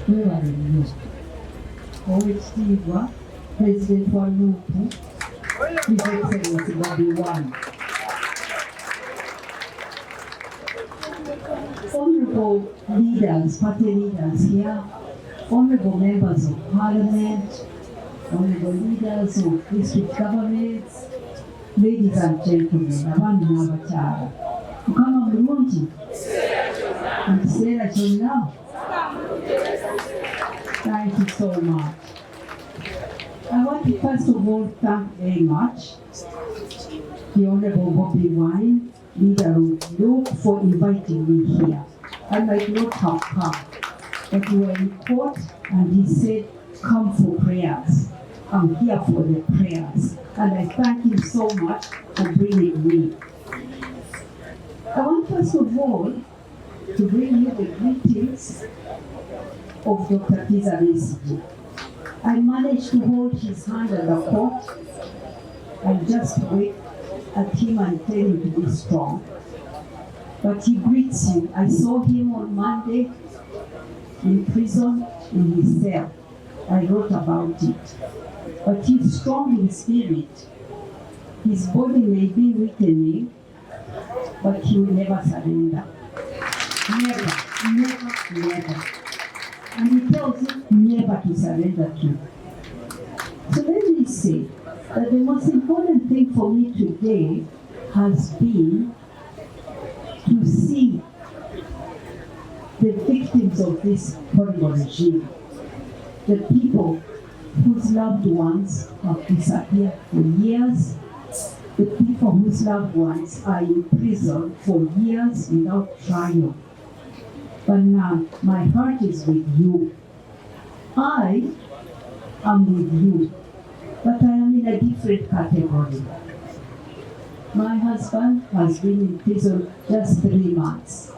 Twakuyambira Owekitiibwa Pulezidenti wa Nuupu His Excellency Bobi Wine. Honourable leaders, party leaders here, honourable members of Parliament, honourable leaders of district governments, ladies and gentlemen, abaami n'abakyala. Mukama mulungi mu kiseera kyonna. Thank you so much. I want to first of all thank very much the Honourable Bobi Wine, leader of Loop, for inviting me here. I might not have come, but we were in court and he said, come for prayers. I'm here for the prayers. And I thank him so much for bringing me. I want first of all to bring you the greetings of Dr. Museveni. I managed to hold his hand at the court and just wait at him and tell him to be strong. But he greets you. I saw him on Monday in prison in his cell. I wrote about it. But he's strong in spirit. His body may be weakening, but he will never surrender. Never, never, never. And he tells you never to surrender to. So let me say that the most important thing for me today has been to see the victims of this horrible regime, the people whose loved ones have disappeared for years, the people whose loved ones are in prison for years without trial. But now my heart is with you. I am with you, but I am in a different category. My husband has been in prison just 3 months.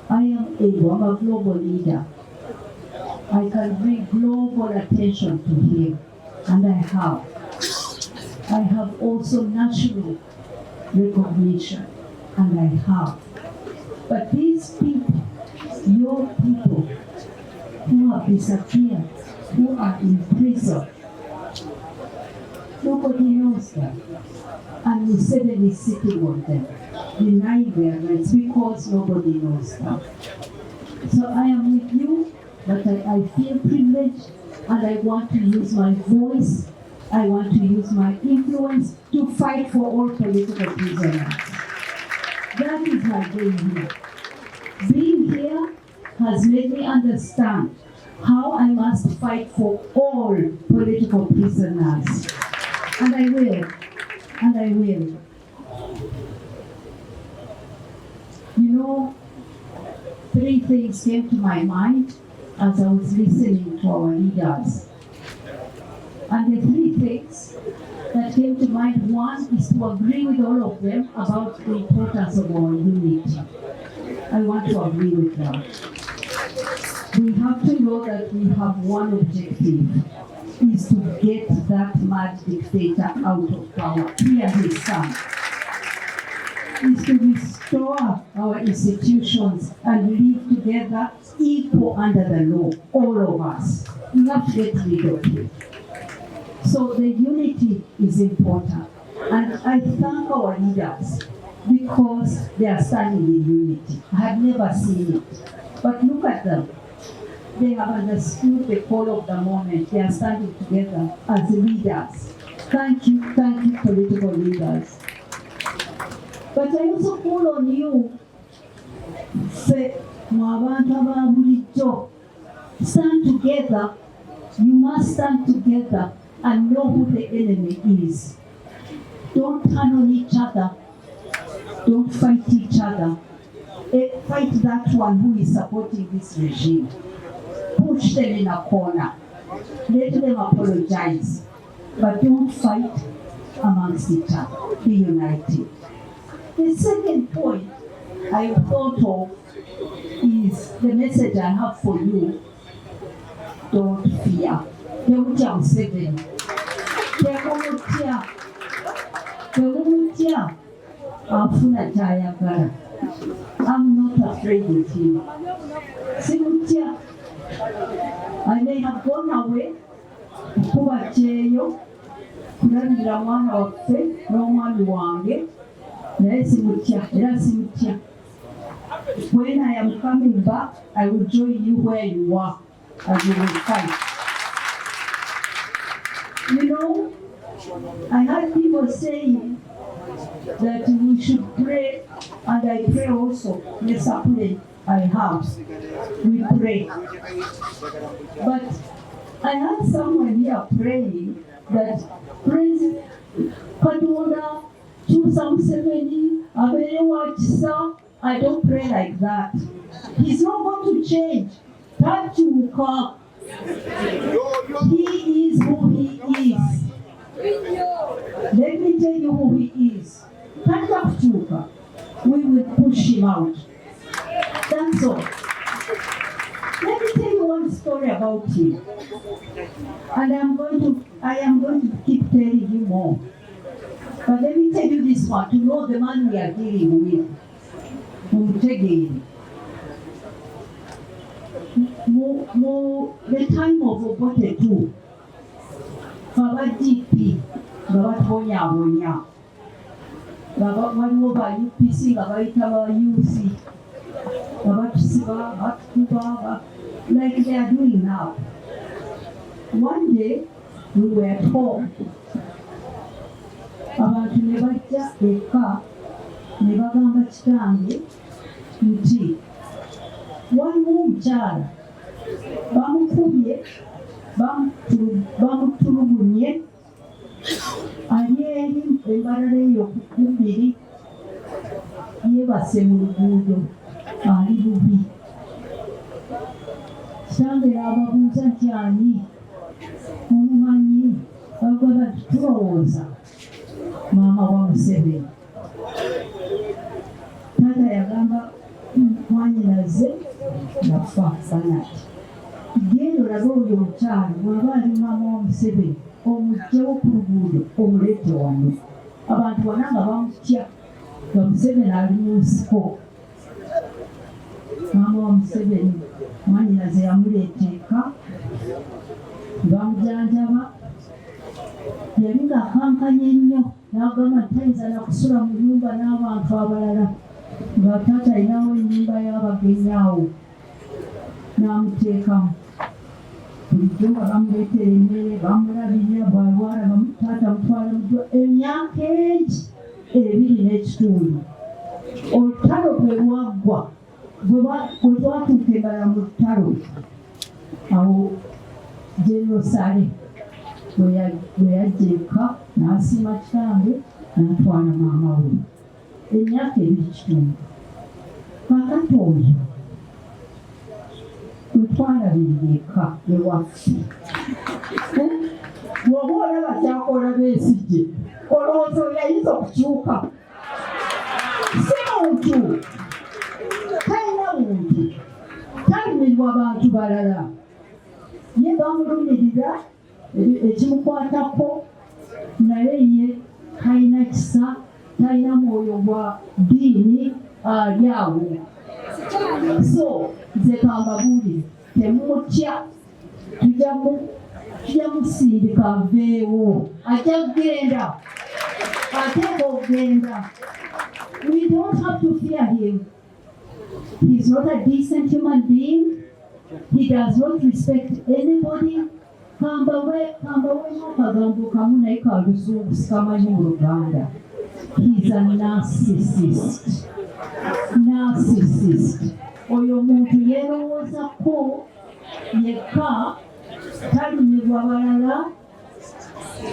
I am able, I'm a global leader. I can bring global attention to him, and I have. I have also national recognition, and I have. But these people, your people, who have disappeared, who are in prison, nobody knows them. And Museveni is sitting on them, denying their rights because nobody knows them. So I am with you, but I feel privileged, and I want to use my voice, I want to use my influence to fight for all political prisoners. That is my game here. Being here has made me understand how I must fight for all political prisoners. And I will. And I will. You know, 3 things came to my mind as I was listening to our leaders. And the 3 things that came to mind, one is to agree with all of them about the importance of our unity. I want to agree with them. We have to know that we have one objective, is to get that mad dictator out of power, he and his son. Is to restore our institutions and live together equal under the law, all of us. We have to get rid of it. So the unity is important. And I thank our leaders because they are standing in unity. I have never seen it. But look at them. They have understood the call of the moment. They are standing together as leaders. Thank you, political leaders. But I also call on you, stand together. You must stand together and know who the enemy is. Don't turn on each other. Don't fight each other. Fight that one who is supporting this regime. Push them in a corner. Let them apologize. But don't fight amongst each other. Be united. The second point I thought of is the message I have for you. Don't fear. Museveni. I'm not afraid of him. nawe kuba kyeyo kulabirira mwana waffe n'omwami wange naye simutya era simutya. When I am coming back, I will join you where you are as you will fight. You know, I heard people saying that we should pray, and I pray also. Yes, I pray. I have. We pray. But I heard someone here praying that President Katonda Museveni Abelewachisa. I don't pray like that. He's not going to change. Tachuka. He is who he is. Let me tell you who he is. Tachuka. We will push him out. That's all. Let me tell you one story about him. And I am going to keep telling you more. But let me tell you this one to know the man we are dealing with. Mutemu. The time of Obote too. Baba DP, Baba Twakuyambira, Baba waliwo ba UPC, Baba itaba UC, Baba Tusiba, Baba like they are doing now. One day we were at home. Abantu ne bajja eka ne bagamba kitange nti waliwo omukyala bamukubye bamutulugunye ali eri embalala eyo kubiri yeebase mu luguudo ali bubi. Kitange ababuuza nti ani omumanyi bagamba nti tulowooza maama wa Museveni. Taata yagamba mwanyinaze nafa banati. Genda olabe oyo omukyala bw'aba ali maama wa Museveni omuggyewo ku luguudo omuleete wano. Abantu bonna nga bamutya nga Museveni ali mu nsiko. Maama wa Museveni mwanyinaze yamuleeta eka bamujanjaba. Yali ng'akankanye nnyo n'agamba nti tayinza na kusula mu nnyumba n'abantu abalala nga taata alinawo ennyumba y'abagenyi awo. N'amuteekamu bulijjo nga bamuleetera emmere bamulabirira bw'alwala taata mutwala muddo emyaka egi 2.5. Olutalo bwe lwaggwa bwe twatuuka embala mu lutalo awo Jerusalemu bwe yajja eka n'asiima kitange n'atwala maama we emyaka 2.5. Kakati oyo wetwalabirira eka ewaffe bw'oba olaba kyakola beesigye olowooza oyayinza okukyuka. Si muntu talina muntu talimirwa bantu balala ye bamulumirira ekimukwatako naye ye talina kisa talina mwoyo gwa ddiini ali awo. So nze kambabuulire temumutya tujja musindika aveewo ajja kugenda ateeka okugenda. We don't have to fear him. He's not a decent human being. He does not respect anybody. Kambawe n'akagambo kamu naye ka luzungu sikamanyi mu Luganda. He's a narcissist. Oyo muntu yeerowoozako yekka talumirwa balala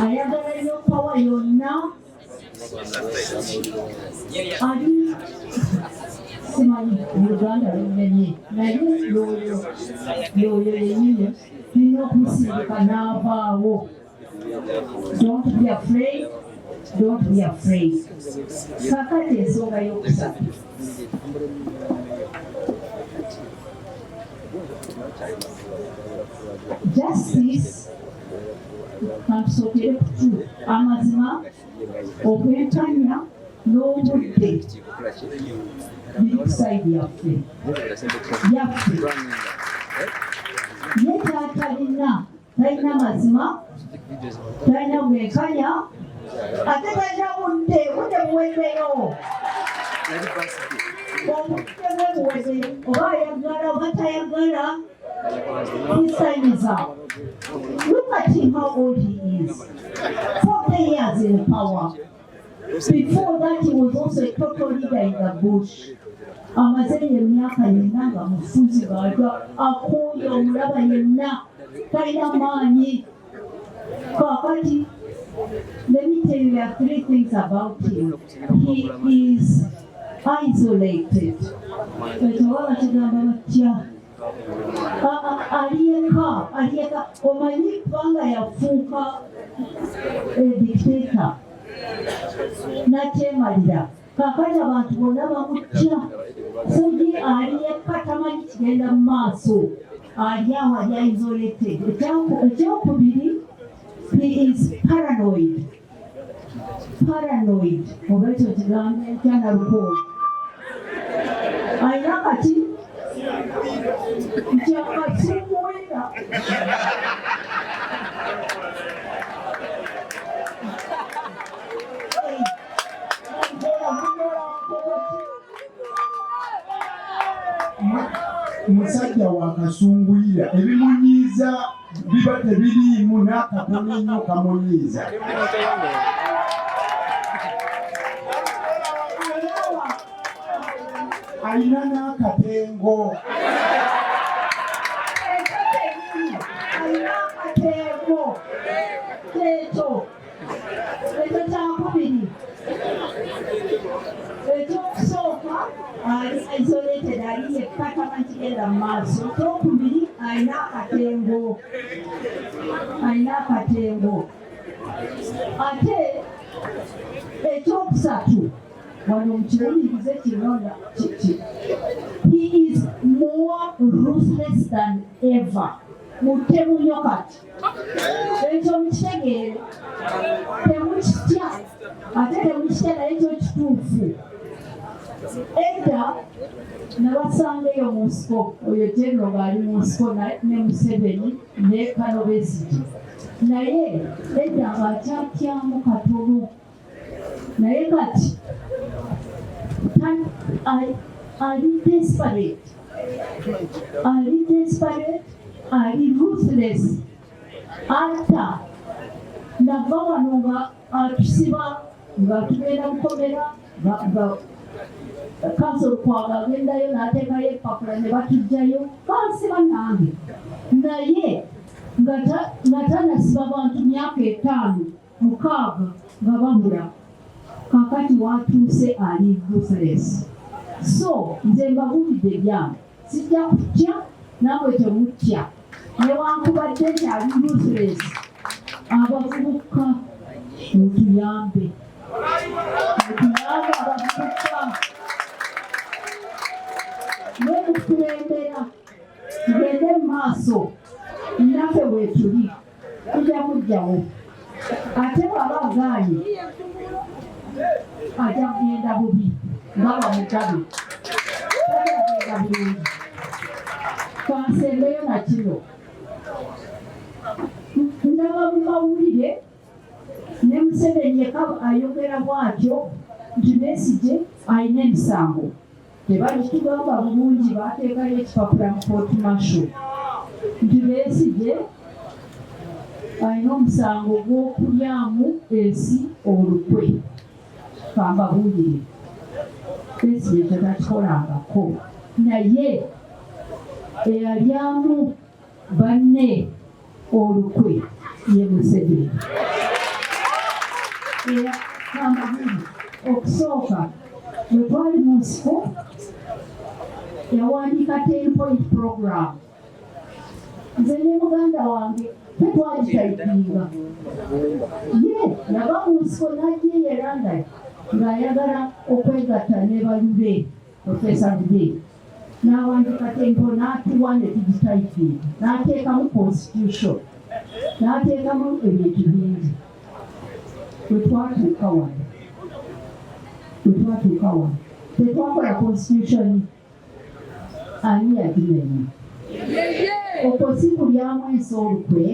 ayagala nnyo pawa yonna ali simanyi Uganda lumenye naye yoyo yennyini tulina okumusindika n'avaawo. Don't be afraid. Don't be afraid. Kakati ensonga y'okusatu. Justice kantusokere kutu amazima okwenkanya n'obudde biri ku sayidi yaffe. ye talina mazima, talina bwenkanya, ate talina budde buweddeyo. Obudde buweddeyo, oba ayagala oba tayagala, his time is up. Look at him, how old he is. 40 years in power. Before that, he was also a total leader in the bush. Amaze emyaka yonna nga mufuzi bw'alwa akooye omulaba yenna talina maanyi. Kakati, let me tell you, there are 3 things about him. He is isolated. Bwetobaba kigamba batya. Aliyeka. Omanyi kubanga yafuuka dictator. Nakyemalira. Kakati abantu bonna bamutya. So ye aliyeka tamanyi kigenda mu maaso. Ali awo ali isolated. Ekyokubiri, he is paranoid. Oba ekyo kigambo ekyanalukooli. Alina kati kyakasumbuwera. Musajja wa kasunguyira ebimunyiiza biba tebiriimu n'akatono ennyo kamunyiiza. Alina n'akatengo. Ekyo kyakubiri. Ekyokusooka ali isolated, ali yekka tamanyi kigenda mu maaso. Ekyokubiri alina akatengo. Ate ekyokusatu wano mukiwulirize kinona kiki. He is more ruthless than ever. Mutemu nnyo kati. Ekyo mukitegeere. Temukitya. Ate temukitya naye ekyo kituufu. Edda nabasanga eyo mu nsiko, oyo General ng'ali mu nsiko ne Museveni ne Kano Besigye. Naye edda ng'akyatyamu katono. Naye kati ali desperate, ali ruthless. Ata nava wano nga atusiba nga tugenda mukomera kansolo kwaga agendayo n'ateekayo epapula ne batugjayo kansiba nange. Naye nga tanasiba bantu myaka 5, 6 nga babula. Kakati watuuse ali ruthless. So nze mbabulidde byange, sijja kutya nawe temutya. Newankubadde nti ali ruthless, abavubuka mutuyambe abavubuka. Mwemukulembera tugende mu maaso, naffe bwetuli tujja mujjawo. Ate bw'aba agaanye ajja kugenda bubi nga bamugabe, tajja kugenda bulungi. Twansembeyo na kino. Ndaba mu mawulire ne Museveni yekka ayogera bw'atyo nti Besigye alina emisango. Tebakitugamba bulungi, baateekayo ekipapula mu court martial nti Besigye alina omusango gw'okulyamu ensi olukwe. Kambabuulire, Besigye ekyo takikolangako. Naye eyalyamu banne olukwe ye Museveni. Era kambabuulire, okusooka bwe twali mu nsiko yawandiika 10-point program. Nze ne muganda wange tetwagitayitinga. Ye yava mu nsiko n'ajja e London ng'ayagala okwegatta ne balule Professor Bude. N'awandika 10 n'atuwa ne tugitayitinga. N'ateekamu constitution. N'ateekamu ebintu bingi. Bwe twatuuka wano tetwakola constitution ani yagimenya. okwo si kulyamu ensi olukwe,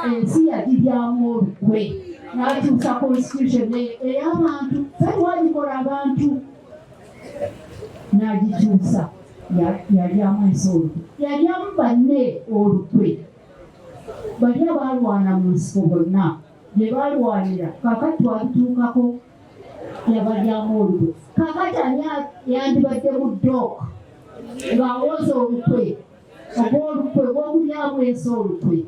ensi yagiryamu olukwe n'akyusa constitution ey'abantu fetwagikola abantu n'agikyusa yalyamu ensi olukwe, yalyamu banne olukwe. Bali abalwana mu nsiko bonna bye balwanira kakati twabituukako yabalyamu olukwe. Kakati ani yandibadde mu ddooka ng'awoza olukwe ogw'olukwe gw'okulyamu ensi olukwe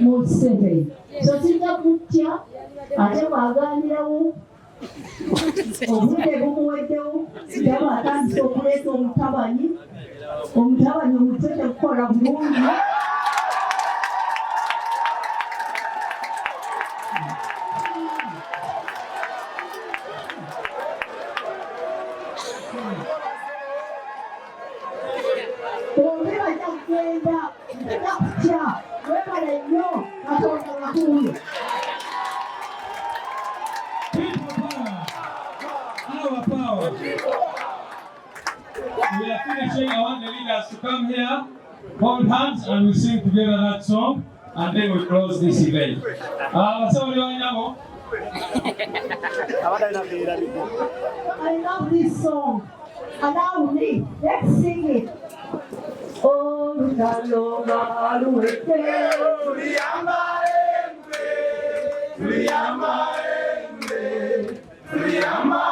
Museveni. So kijja kutya ate bw'agaanirawo obudde bumuweddewo dama atandise okuleeta omutabanyi omutwe tekukola bulungi. We are finishing. I want the leaders to come here, hold hands, and we sing together that song, and then we close this event. I love this song. Allow me. Let's sing it. Oh, Luyamba,